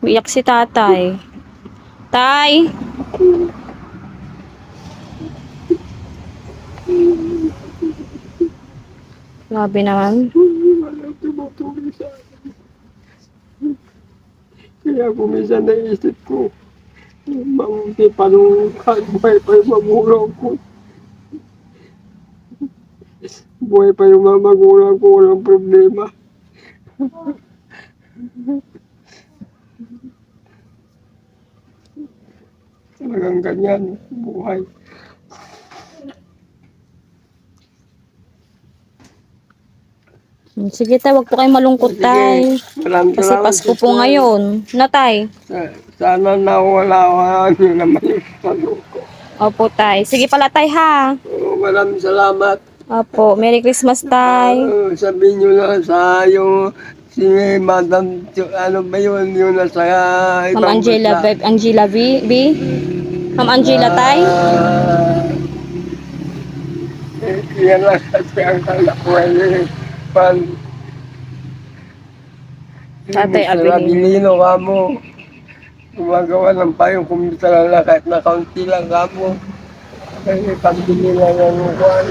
Umiyak si tatay. Tay! Grabe naman. Walang tumutulong sa akin. Kaya kung minsan naisip ko, mabuti pa nung kahit buhay pa yung magulang ko. Buhay pa yung mga magulang ko, walang problema. Talagang ganyan, buhay. Sige tay, wag po kayong malungkot tay. Sige, maraming Kasi salamat, Pasko po sister. ngayon. Na tay? Sana nawala nyo naman yung pagod ko. Opo tay. Sige pala tay ha. Maraming salamat. Opo. Merry Christmas tay. Sabihin nyo na sa yung si Madam, ano ba yun, yung nasa Ma'am ibang Angela, bansa. Angela B. Ma'am Angela tay. Yan lang kasi ang kala ko ay pan Tatay Mr. Abilino. Abilino ka mo. Gumagawa ng payong kumita lang kahit na kaunti lang ka mo. Kasi pambili lang ng kuwan,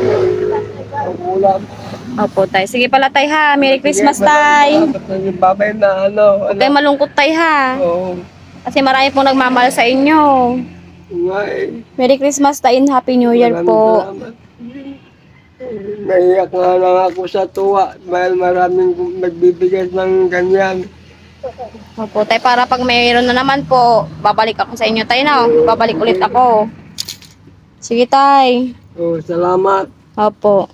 ang ulam. Opo tay. Sige pala tay ha. Merry Sige, Christmas tay. salamat sa inyo, babay na Huwag kayong malungkot tay ha. Oo, Kasi marami pong nagmamahal sa inyo. nga eh. Merry Christmas tay and Happy New Year Maraming po. salamat. Naiyak nga lang ako sa tuwa dahil maraming nagbibigay ng ganyan. Opo tay, para pag mayroon na naman po, babalik ako sa inyo tay na. Babalik ulit ako. Sige tay. Salamat. Opo.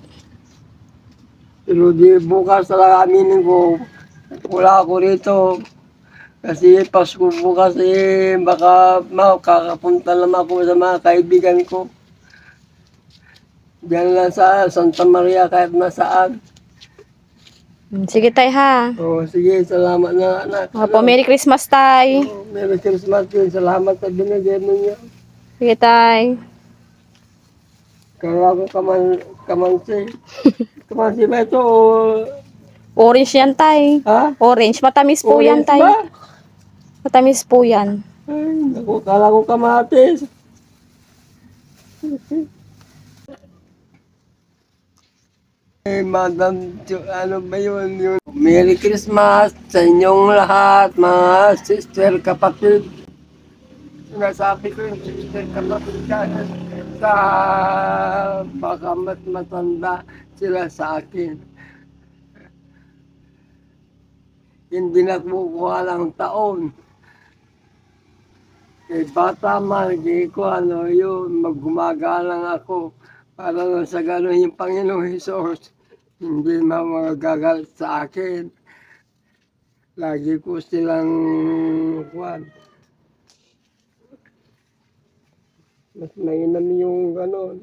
Pero di bukas talaga aminin ko, wala ako rito. Kasi Pasko bukas baka makakapunta naman ako sa mga kaibigan ko. Diyan lang sa Santa Maria kahit nasaan. Sige tay ha. Sige, salamat na anak. Opo, Merry Christmas tay. Merry Christmas din. Salamat sa binigay ninyo. Sige tay. Kala ko kamansi. Kamansi ba ito o... Orange yan tay. Ha? Orange. Matamis po yan Orange tay. ba? Matamis po yan. Ay, naku, kala ko kamatis. Madam, ano ba yun? Merry Christmas sa inyong lahat, mga sister, kapatid. Sinasabi ko yung sister, kapatid ka sa baka mas matanda sila sa akin. Hindi na kukuha ng taon. Bata man, hindi ko yun, maggumagalang ako para lang sa gano'n yung Panginoong Hesus. Hindi magagalit sa akin. Lagi ko silang kuwan. Mas mainam yung gano'n.